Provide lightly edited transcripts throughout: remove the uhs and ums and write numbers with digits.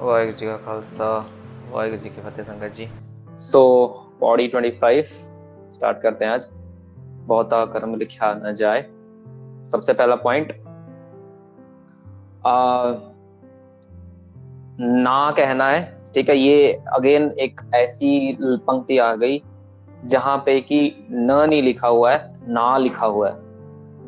वाहिगुरू जी का खालसा वाहिगुरू जी की फतेह संगत जी। सो पौड़ी 25 स्टार्ट करते हैं आज। बहुता कर्म लिखा न जाए। सबसे पहला पॉइंट, ना कहना है। ठीक है, ये अगेन एक ऐसी पंक्ति आ गई जहां पे कि न नहीं लिखा हुआ है, ना लिखा हुआ है।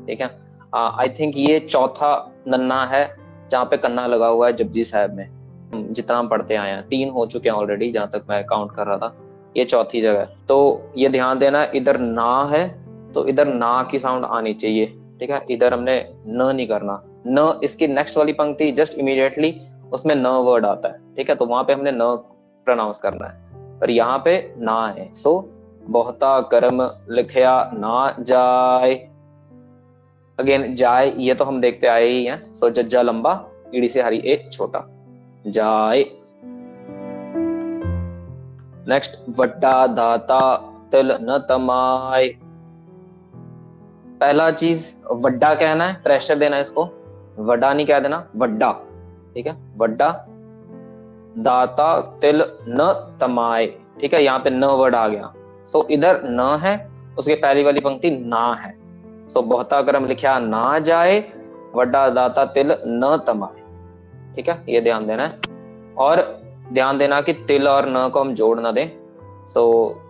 ठीक है, आई थिंक ये चौथा नन्ना है जहाँ पे कन्ना लगा हुआ है जपजी साहब में। जितना हम पढ़ते आए हैं 3 हो चुके हैं ऑलरेडी, जहां तक मैं काउंट कर रहा था। ये चौथी जगह है। तो ये ध्यान देना, इधर ना है तो इधर ना की साउंड आनी चाहिए। ठीक है, इधर हमने न नहीं करना। न इसकी नेक्स्ट वाली पंक्ति जस्ट इमीडिएटली उसमें न वर्ड आता है। ठीक है, तो वहां पे हमने न प्रोनाउंस करना है, पर यहाँ पे ना है। सो बहुता कर्म लिखया ना जाए। अगेन जाए, ये तो हम देखते आए ही हैं। सो जज्जा लंबा, ईड़ी से हरी ए छोटा, जाए। नेक्स्ट, वड्डा दाता तिल न तमाए। पहला चीज वड्डा कहना है, प्रेशर देना है इसको। वड्डा नहीं कह देना, वड्डा। ठीक है, वड्डा दाता तिल न तमाए। ठीक है, यहाँ पे न वर्ड आ गया। सो इधर न है, उसके पहली वाली पंक्ति ना है। सो बहुता कर्म लिखा ना जाए, वड्डा दाता तिल न तमाए। ठीक है, ये ध्यान देना है। और ध्यान देना कि तिल और न को हम जोड़ ना दें। सो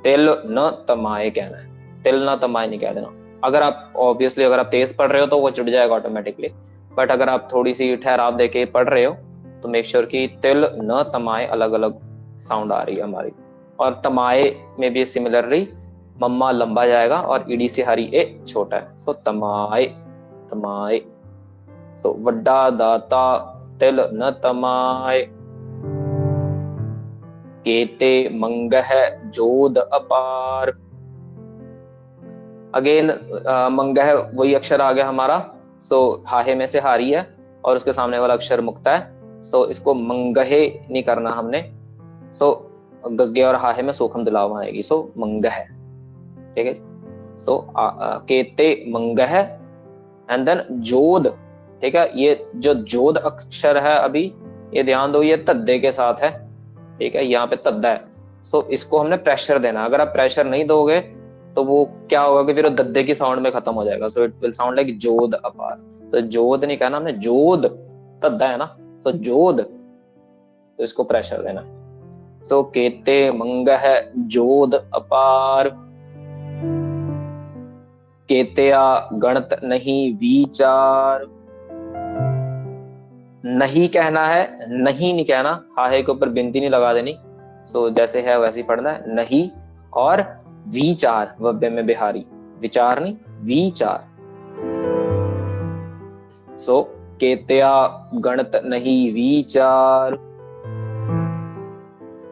तिल न तमाए कहना है, तिल न तमाए नहीं कह देना। अगर आप ऑब्वियसली अगर आप तेज पढ़ रहे हो तो वो जुड़ जाएगा ऑटोमेटिकली, बट अगर आप थोड़ी सी ठहराव देके पढ़ रहे हो तो मेक श्योर कि तिल न तमाए अलग अलग साउंड आ रही है हमारी। और तमाए में भी सिमिलरली मम्मा लंबा जाएगा और ईडी से हरी ए छोटा है। सो तमाए, तमाए। सो वड्डा दाता तिल न तमाए, केते मंगह जोध अपार। अगेन मंगह वही अक्षर आ गया हमारा। सो हाहे में से हारी है और उसके सामने वाला अक्षर मुक्ता है। सो इसको मंगहे नहीं करना हमने। सो गग्गे और हाहे में सूखम दिलावा आएगी। सो मंगह, ठीक है। सो केते मंगह एंड देन जोध। ठीक है, ये जो जोध अक्षर है अभी ये ध्यान दो, ये तद्दे के साथ है। ठीक है, यहाँ पे तद्दा है। सो इसको हमने प्रेशर देना। अगर आप प्रेशर नहीं दोगे तो वो क्या होगा कि फिर दद्दे की साउंड में खत्म हो जाएगा। So it will sound like जोध अपार। तो जोध नहीं कहना हमने, जोध तद्दा है ना। तो जोध, तो इसको प्रेशर देना। सो केते मंगह जोध अपार, केतया गणत नहीं विचार। नहीं कहना है, नहीं नहीं कहना। हाहे के ऊपर बिंदी नहीं लगा देनी। सो जैसे है वैसे ही पढ़ना है, नहीं। और विचार वब्य में बिहारी, विचार नहीं विचार। सो केतया गणत नहीं विचार,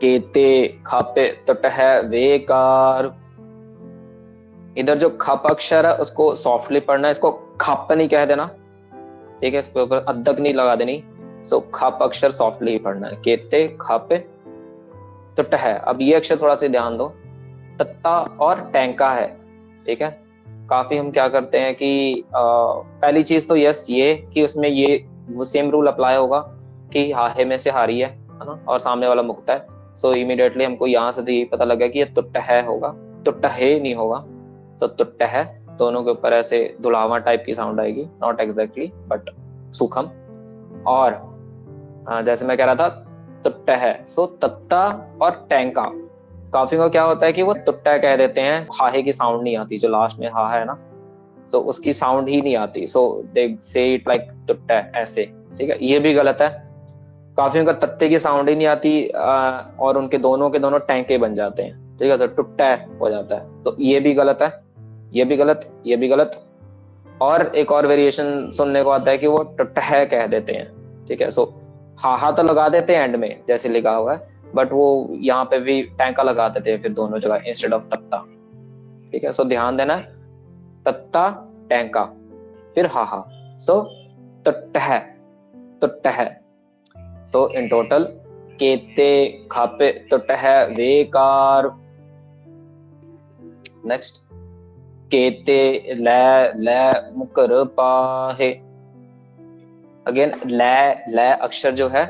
केते खापे तट है वेकार। इधर जो खप अक्षर है उसको सॉफ्टली पढ़ना है, इसको खप नहीं कह देना। ठीक है, इसके ऊपर अद्धक नहीं लगा देनी। सो खप अक्षर सॉफ्टली ही पढ़ना है, केते खापे तट है। अब ये अक्षर थोड़ा सा ध्यान दो, तत्ता और टैंका है। ठीक है, काफी हम क्या करते हैं कि पहली चीज तो यस ये कि उसमें ये वो सेम रूल अप्लाई होगा कि हाहे में से हारी है ना, और सामने वाला मुक्ता है। सो इमीडिएटली हमको यहाँ से तो यही पता लगा कि ये तुट्ट है होगा, तुट्ट है नहीं होगा। तो तुट्ट है, दोनों के ऊपर ऐसे दुलावा टाइप की साउंड आएगी, नॉट एग्जैक्टली बट सूखम। और जैसे मैं कह रहा था तुट्ट है, सो तत्ता और टैंका। काफी को क्या होता है कि वो तुट्टा कह देते हैं, हाहे की साउंड नहीं आती, जो लास्ट में हा है ना, सो उसकी साउंड ही नहीं आती। सो दे से इट लाइक तुट्टा ऐसे। ठीक है, ये भी गलत है। काफी का तत्ते की साउंड ही नहीं आती और उनके दोनों के दोनों टैंके बन जाते हैं। ठीक है, तो टुट्टा हो जाता है। तो ये भी गलत है, ये भी गलत, ये भी गलत। और एक और वेरिएशन सुनने को आता है कि वो टुट्टा कह देते हैं। ठीक है, सो हा तो लगा देते हैं एंड में जैसे लिखा हुआ है, बट वो यहाँ पे भी टैंका लगा देते हैं फिर दोनों जगह इंस्टेड ऑफ तत्ता। ठीक है, सो ध्यान देना है, तत्ता टैंका फिर हा। सो तुट्ट है, तुट्ट है। तो इन टोटल केते खापे तुट्ट है वेकार। नेक्स्ट, केते लै मुकर पाहे। अगेन लै अक्षर जो है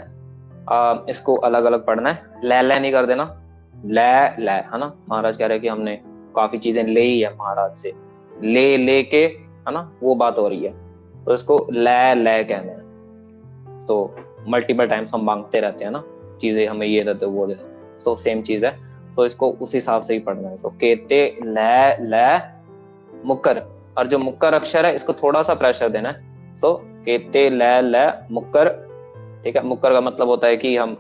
इसको अलग अलग पढ़ना है, ले ले नहीं कर देना, ले ले, है ना। महाराज कह रहे हैं कि हमने काफी चीजें ले ही है महाराज से, ले ले के, है ना, वो बात हो रही है, तो इसको ले ले कहना है। तो मल्टीपल टाइम्स हम मांगते रहते हैं ना चीजें, हमें ये दे दो वो दे दो, सो सेम चीज है, तो इसको उस हिसाब से ही पढ़ना है। सो केते ले ले मुक्कर, और जो मुक्कर अक्षर है इसको थोड़ा सा प्रेशर देना है। सो केते ले ले मुक्कर, ठीक है। मुक्कर का मतलब होता है कि हम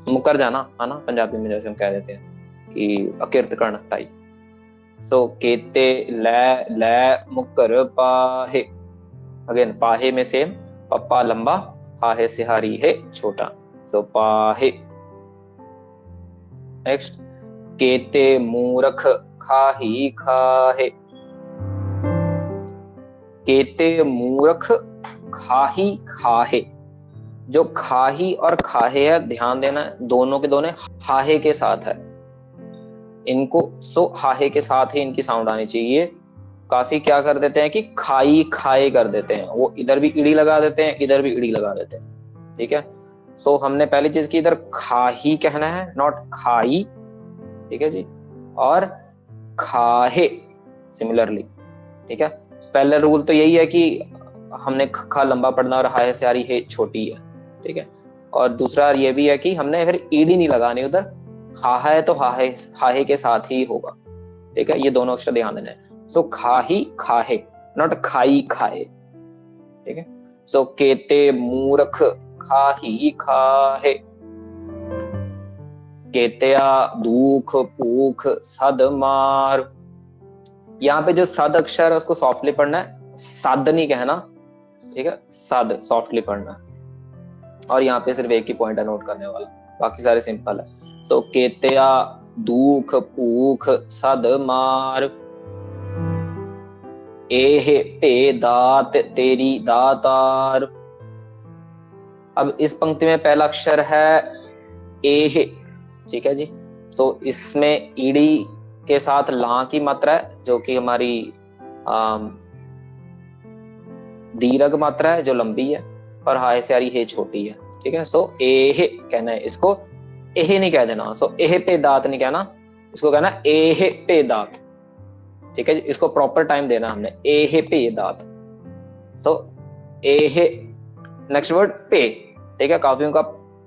मुक्कर जाना, है ना, पंजाबी में जैसे हम कह देते हैं कि अकिर्त कर्ण टाइप। सो केते ले ले मुक्कर पाहे, अगेन पाहे में सेम, पप्पा लंबा, हाहे सिहारी है छोटा, सो पाहे। नेक्स्ट, केते मूर्ख खाही खाहे, केते मूर्ख खाही खाहे, जो खाही और खाहे है, ध्यान देना है, दोनों के दोनों हाहे के साथ है इनको, सो हाहे के साथ ही इनकी साउंड आनी चाहिए। काफी क्या कर देते हैं कि खाई खाए कर देते हैं, वो इधर भी इड़ी लगा देते हैं, इधर भी इड़ी लगा देते हैं, ठीक है। सो हमने पहली चीज की इधर खाही कहना है, नॉट खाई, ठीक है जी, और खाहे सिमिलरली, ठीक है। पहला रूल तो यही है कि हमने खा लंबा पढ़ना और हाहे से आ रही है छोटी है, ठीक है। और दूसरा ये भी है कि हमने फिर ईडी नहीं लगानी उधर, हाहा है तो हाहे के साथ ही होगा, ठीक है। ये दोनों अक्षर ध्यान देना है। सो खाही खाहे, नॉट खाई खाए, ठीक है। सो केते मूर्ख खाही खाहे, केतया दुख पूख सद मार। यहाँ पे जो सद अक्षर है उसको सॉफ्टली पढ़ना है, सद नहीं कहना, ठीक है, सद सॉफ्टली पढ़ना है। और यहाँ पे सिर्फ एक ही पॉइंट है नोट करने वाला, बाकी सारे सिंपल है। सो केतया दुख पूख सद मार, एहे पे दात तेरी दातार। अब इस पंक्ति में पहला अक्षर है एहे, ठीक है जी। सो इसमें ईडी के साथ ला की मात्रा है जो कि हमारी दीर्घ मात्रा है जो लंबी है, और हाय से आ रही है छोटी है, ठीक है। सो एहे कहना है इसको, एहे नहीं कह देना। सो एहे पे दात नहीं कहना, इसको कहना एहे पे दात, ठीक है जी। इसको प्रॉपर टाइम देना हमने, एहे पे दात। सो एहे, नेक्स्ट वर्ड पे, ठीक है। काफियों का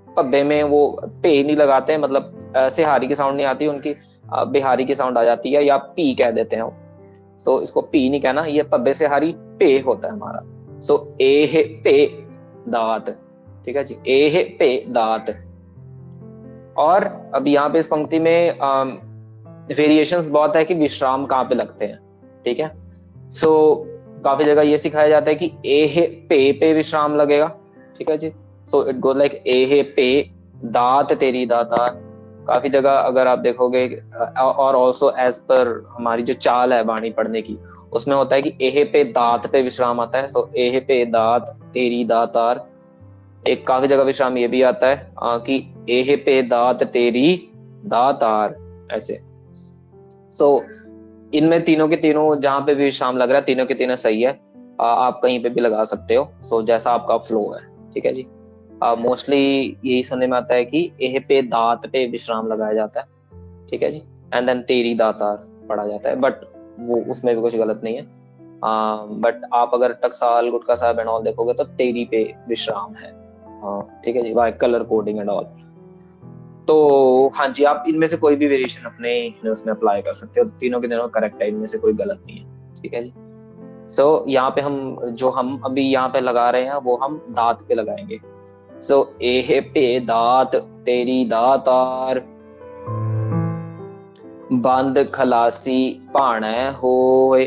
पब्बे में वो पे नहीं लगाते हैं, मतलब सिहारी की साउंड नहीं आती उनकी, बिहारी की साउंड आ जाती है, या पी कह देते हैं। सो इसको पी नहीं कहना, ये पब्बे से हारी पे होता है हमारा। सो एहे पे दात, ठीक है जी, एहे पे दात। और अब यहाँ पे इस पंक्ति में वेरिएशंस बहुत है कि विश्राम कहाँ पे लगते हैं, ठीक है। सो काफी जगह ये सिखाया जाता है कि एहे पे विश्राम लगेगा, ठीक है जी। सो इट गोज लाइक एहे पे दात तेरी दातार। काफी जगह अगर आप देखोगे, और ऑल्सो एज पर हमारी जो चाल है वाणी पढ़ने की, उसमें होता है कि एहे पे दात पे विश्राम आता है। सो एहे पे दात तेरी दातार। एक काफी जगह विश्राम ये भी आता है कि एहे पे दात तेरी दातार, ऐसे। सो इनमें तीनों के तीनों जहां पे भी विश्राम लग रहा है, तीनों के तीनों सही है, आप कहीं पे भी लगा सकते हो। सो जैसा आपका फ्लो है, ठीक है जी। मोस्टली यही सुनने में आता है कि एह पे दात पे विश्राम लगाया जाता है, ठीक है जी, एंड देन तेरी दातार पढ़ा जाता है, बट वो उसमें भी कुछ गलत नहीं है। बट आप अगर टकसाल गुटका साहब एंड ऑल देखोगे तो तेरी पे विश्राम है, ठीक है जी, by colour coding and all. तो हाँ जी, आप इनमें से कोई भी वेरिएशन अपने उसमें अप्लाई कर सकते हो, तीनों के तीनों करेक्ट है, इनमें से कोई गलत नहीं है, ठीक है जी। सो यहाँ पे हम अभी यहाँ पे लगा रहे हैं वो हम दात पे लगाएंगे। सो एहे पे दात तेरी दातार, बंद खलासी पाणे होए।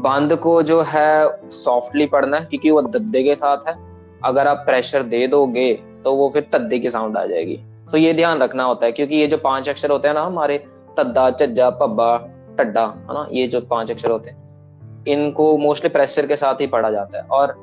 बंद को जो है सॉफ्टली पढ़ना है क्योंकि वो दद्दे के साथ है, अगर आप प्रेशर दे दोगे तो वो फिर तद्दे की साउंड आ जाएगी। सो ये ध्यान रखना होता है क्योंकि ये जो 5 अक्षर होते हैं ना हमारे, तद्दा झज्जा पब्बा टड्डा, है ना, ये जो 5 अक्षर होते हैं इनको मोस्टली प्रेशर के साथ ही पढ़ा जाता है। और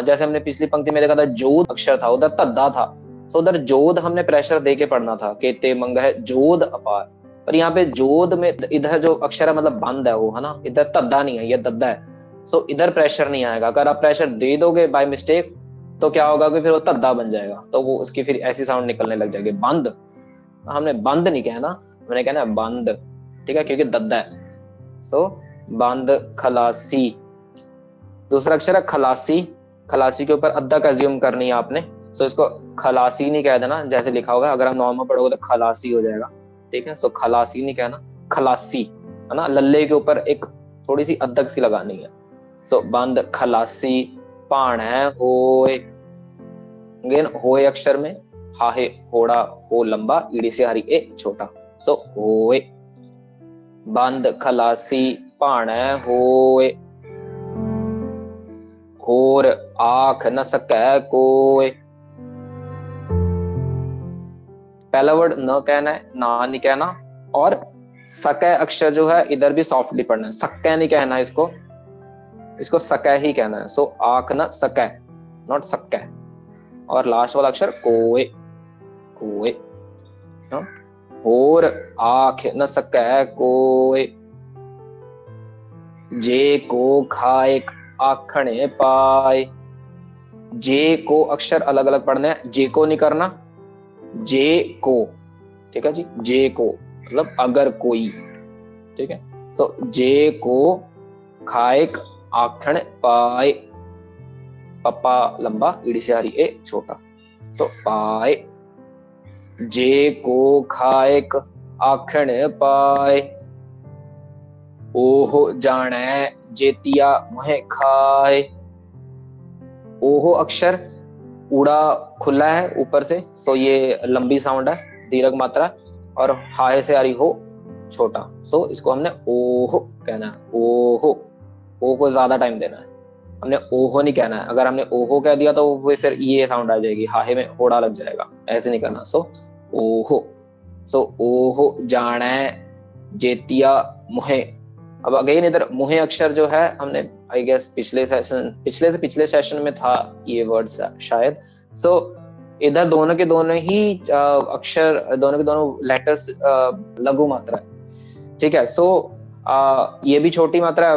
जैसे हमने पिछली पंक्ति में देखा था जोध अक्षर था, उधर तद्दा था, सो उधर जोध हमने प्रेशर दे के पढ़ना था, केते मंग है जोध अपार। पर यहाँ पे जोध में इधर जो अक्षर है मतलब बंद है वो, है ना, इधर तद्दा नहीं है, ये दद्दा है। सो इधर प्रेशर नहीं आएगा। अगर आप प्रेशर दे दोगे बाय मिस्टेक तो क्या होगा कि फिर वो तद्दा बन जाएगा, तो वो उसकी फिर ऐसी साउंड निकलने लग जाएगी। बंद, हमने बंद नहीं कहना, हमने कहना है बंद, ठीक है, क्योंकि दद्दा है। सो बंद खलासी। दूसरा अक्षर है खलासी। खलासी के ऊपर अद्दक अज्यूम करनी है आपने। सो इसको खलासी नहीं कह देना जैसे लिखा होगा, अगर आप नॉर्मल पढ़ोगे तो खलासी हो जाएगा, ठीक है। सो खलासी नहीं कहना, खलासी, है ना, लल्ले के ऊपर एक थोड़ी सी अद्दक सी लगानी है। सो बंद खलासी। पाण है होए, अगेन होए अक्षर में हा है होड़ा, हो लंबा, ईडी से हरी ए छोटा। सो होए, बंद खलासी पाण है होए। होर आख न सकै कोय। पहला वर्ड न कहना है, ना नहीं कहना, और सकै अक्षर जो है इधर भी सॉफ्टली पढ़ना है, सकै नहीं कहना इसको, इसको सकै ही कहना है। सो आख न सकै, नॉट सकै। और लास्ट वाला अक्षर कोय, कोय। होर आख न सकै कोय। जे को खाएक आखणे पाए। जे को अक्षर अलग अलग पढ़ने हैं, जे को नहीं करना, जे को, ठीक है जी, जे को मतलब अगर कोई, ठीक है। सो जे को खाएक आखण पाए, पप्पा लंबा, ईडी से हरी ए छोटा। सो पाए, जे को खाएक आखण पाए। ओहो जाने जेतिया मुहे खाए। ओहो अक्षर उड़ा खुला है ऊपर से, सो ये लंबी साउंड है, दीर्घ मात्रा, और हाय से आ रही हो छोटा। सो इसको हमने ओहो कहना है, ओहो। ओ को ज्यादा टाइम देना है, हमने ओहो नहीं कहना है। अगर हमने ओहो कह दिया तो वो फिर ये साउंड आ जाएगी, हाहे में होड़ा लग जाएगा, ऐसे नहीं करना। सो ओहो। सो ओहो जाने जेतिया मुहे। अब अगेन इधर मुहे अक्षर जो है हमने आई गेस पिछले पिछले सेशन में था ये वर्ड शायद। सो इधर दोनों के दोनों ही अक्षर, दोनों के दोनों लेटर्स लघु मात्रा है, ठीक है। सो ये भी छोटी मात्रा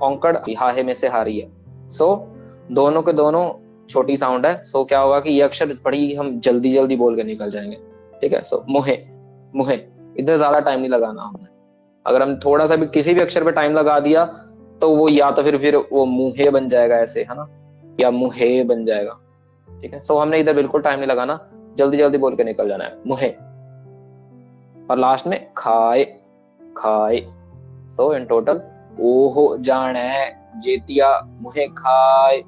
औंकड़ हाहे में से हारी है। सो दोनों के दोनों छोटी साउंड है। सो क्या होगा कि ये अक्षर बड़ी हम जल्दी जल्दी बोल के निकल जाएंगे, ठीक है। सो मुहे, मुहे, इधर ज्यादा टाइम नहीं लगाना हमने। अगर हम थोड़ा सा भी किसी भी अक्षर पे टाइम लगा दिया तो वो या तो फिर वो मुहे बन जाएगा ऐसे, है ना, या मुहे बन जाएगा, ठीक है। सो हमने इधर बिल्कुल टाइम नहीं लगाना, जल्दी जल्दी बोल के निकल जाना है, मुहे। और लास्ट में खाए, खाए। सो इन टोटल ओहो जाने जेतिया मुहे खाए।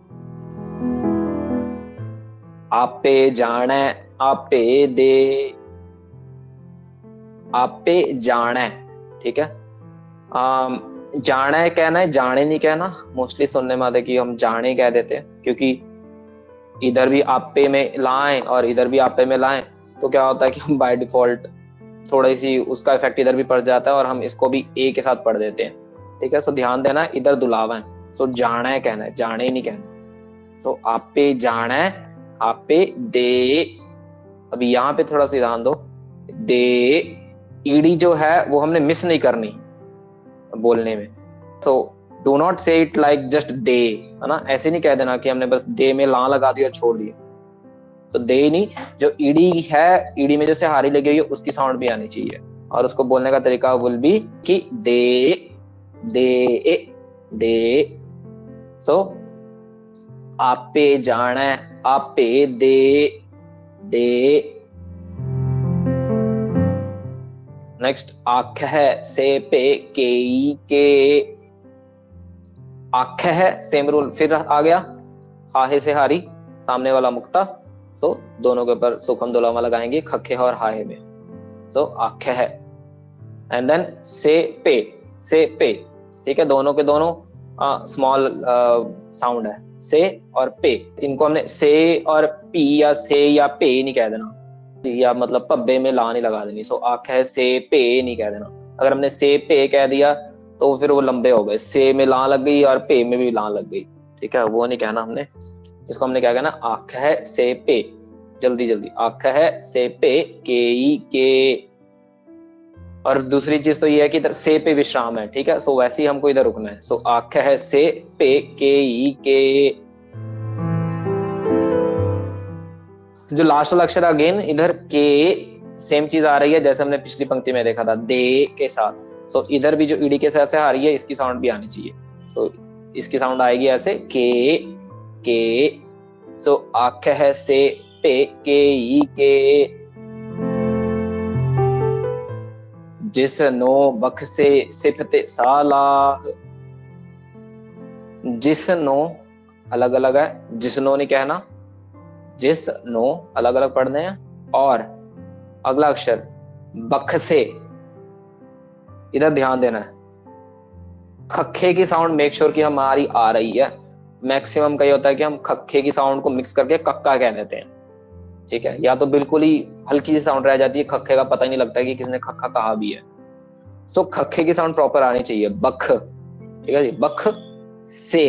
आपे जाने आपे दे, आपे जाने, ठीक है। जाने कहना है, जाने नहीं कहना। मोस्टली सुनने में आता है कि हम जाने कह देते हैं, क्योंकि इधर भी आपे में लाएं और इधर भी आपे में लाएं तो क्या होता है कि हम बाय डिफॉल्ट थोड़ी सी उसका इफेक्ट इधर भी पड़ जाता है और हम इसको भी ए के साथ पढ़ देते हैं, ठीक है। सो ध्यान देना, इधर दुलावा है। सो जाने कहना है, जाने नहीं कहना। सो आपे जाने आपे दे। अभी यहाँ पे थोड़ा सा ध्यान दो, दे ईडी जो है वो हमने मिस नहीं करनी बोलने में। सो डू नॉट से इट लाइक जस्ट दे, है ना, ऐसे नहीं कह देना कि हमने बस दे में ला लगा दिया और छोड़ दिया। तो दे नहीं, जो ईडी है, ईडी में जैसे हारी लगी हुई है उसकी साउंड भी आनी चाहिए, और उसको बोलने का तरीका विल बी कि दे, दे, दे। सो आपे जाने आपे दे, दे। नेक्स्ट आख है से पे केई के। आख है सेम रूल फिर आ गया, हाहे से हारी, सामने वाला मुक्ता। सो दोनों के ऊपर सुखम दुलामा लगाएंगे खखे और हाहे में। सो आख है एंड देन से पे, से पे, ठीक है। दोनों के दोनों स्मॉल साउंड है, से और पे। इनको हमने से और पी या से या पे नहीं कह देना, या मतलब पब्बे में ला नहीं लगा देनी। सो आख है से पे नहीं कह देना। अगर हमने से पे कह दिया तो फिर वो लंबे हो गए, से में ला लग गई और पे में भी ला लग गई, ठीक है, वो नहीं कहना हमने। इसको हमने क्या कहना, आख है से पे, जल्दी जल्दी, आख है से पे केई के। और दूसरी चीज तो ये है कि इधर से पे विश्राम है, ठीक है। सो वैसे ही हमको इधर रुकना है। सो आख है से पे केई के। जो लास्ट वाला अक्षर अगेन इधर के सेम चीज आ रही है जैसे हमने पिछली पंक्ति में देखा था दे के साथ। सो इधर भी जो ईडी के साथ से आ रही है इसकी साउंड भी आनी चाहिए। सो इसकी साउंड आएगी ऐसे के। सो आख है से पे के ई के। जिस नो बख से सिफते सालाह। जिस नो अलग अलग है, जिस नो नहीं कहना, जिस नो अलग अलग पढ़ने हैं। और अगला अक्षर बख से, इधर ध्यान देना है। खखे की साउंड मेक श्योर कि हमारी आ रही है। मैक्सिमम का ये होता है कि हम खखे की साउंड को मिक्स करके कक्का कह देते हैं, ठीक है, या तो बिल्कुल ही हल्की सी साउंड रह जाती है, खखे का पता ही नहीं लगता है कि किसने खक्का कहा भी है। सो खखे की साउंड प्रॉपर आनी चाहिए, बख, ठीक है जी, बख से।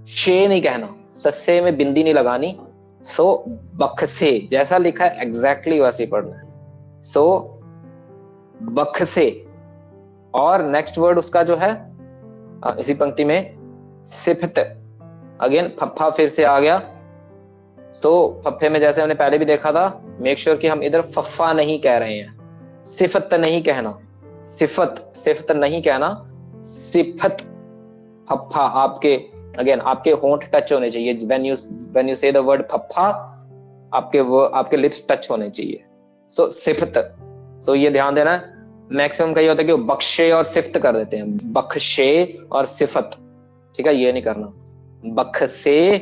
शे नहीं कहना, सस्से में बिंदी नहीं लगानी। सो बख से जैसा लिखा है एग्जैक्टली वैसे ही पढ़ना है। सो बख से। और नेक्स्ट वर्ड उसका जो है इसी पंक्ति में सिफत, अगेन फफ्फा फिर से आ गया। तो फफ्फे में जैसे हमने पहले भी देखा था, मेक श्योर कि हम इधर फफ्फा नहीं कह रहे हैं, सिफत नहीं कहना, सिफत नहीं कहना, सिफत फफ्फा। आपके अगेन आपके होंठ टच होने चाहिए व्हेन यू से द वर्ड फफ्फा, आपके लिप्स टच होने चाहिए। सो सिफत। सो ये ध्यान देना है, मैक्सिमम का ये होता है कि वो बख्शे और सिफत कर देते हैं, बख्शे और सिफत, ठीक है, ये नहीं करना, बखसे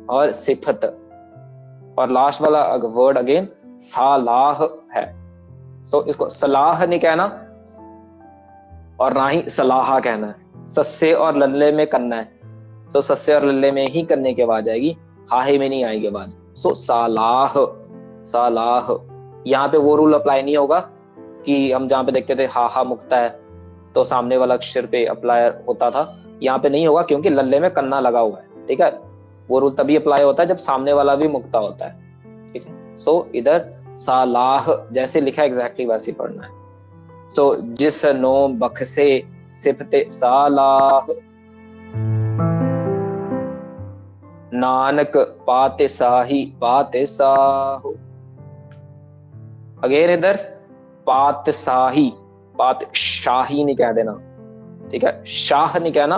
और सिफत। और लास्ट वाला वर्ड अगेन सालाह है। सो इसको सलाह नहीं कहना और ना ही सलाहा कहना है, सस्से और लल्ले में करना है। सो सस्से और लल्ले में ही करने की आवाज आएगी, हाहे में नहीं आएगी आवाज। सो सालाह, सालाह। यहाँ पे वो रूल अप्लाई नहीं होगा कि हम जहाँ पे देखते थे हा मुक्ता है तो सामने वाला अक्षर पे अप्लाई होता था, यहाँ पे नहीं होगा क्योंकि लल्ले में कन्ना लगा हुआ है, ठीक है। वो रूल तभी अप्लाई होता है जब सामने वाला भी मुक्ता होता है, ठीक है। सो इधर सालाह जैसे लिखा एग्जैक्टली वैसे ही पढ़ना है। सो जिस नो बख से सिफते सालाह, नानक पाते साही पाते साहु। अगेन इधर पात शाही, पात शाही नहीं कह देना, ठीक है, शाह नहीं कहना,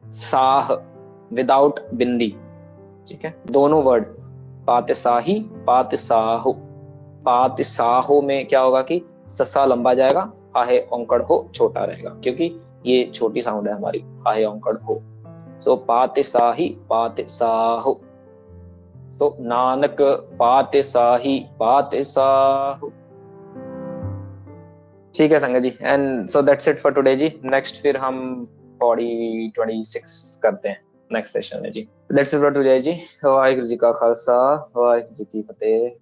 साह विदाउट बिंदी, ठीक है, दोनों वर्ड पात शाही पात साहु। पात साहो में क्या होगा कि ससा लंबा जाएगा, हाहे औंकड़ हो छोटा रहेगा क्योंकि ये छोटी साउंड है हमारी, हाहे औंकड़ हो। सो पात शाही पात साहु। सो नानक पात शाही पात साहु। ठीक है संगत जी, and so that's it for today जी। नेक्स्ट फिर हम पौड़ी 26 करते हैं नेक्स्ट सेशन में जी। दैट्स इट फॉर टुडे जी। वाहिगुरू जी का खालसा, वाहिगुरू जी की फतेह।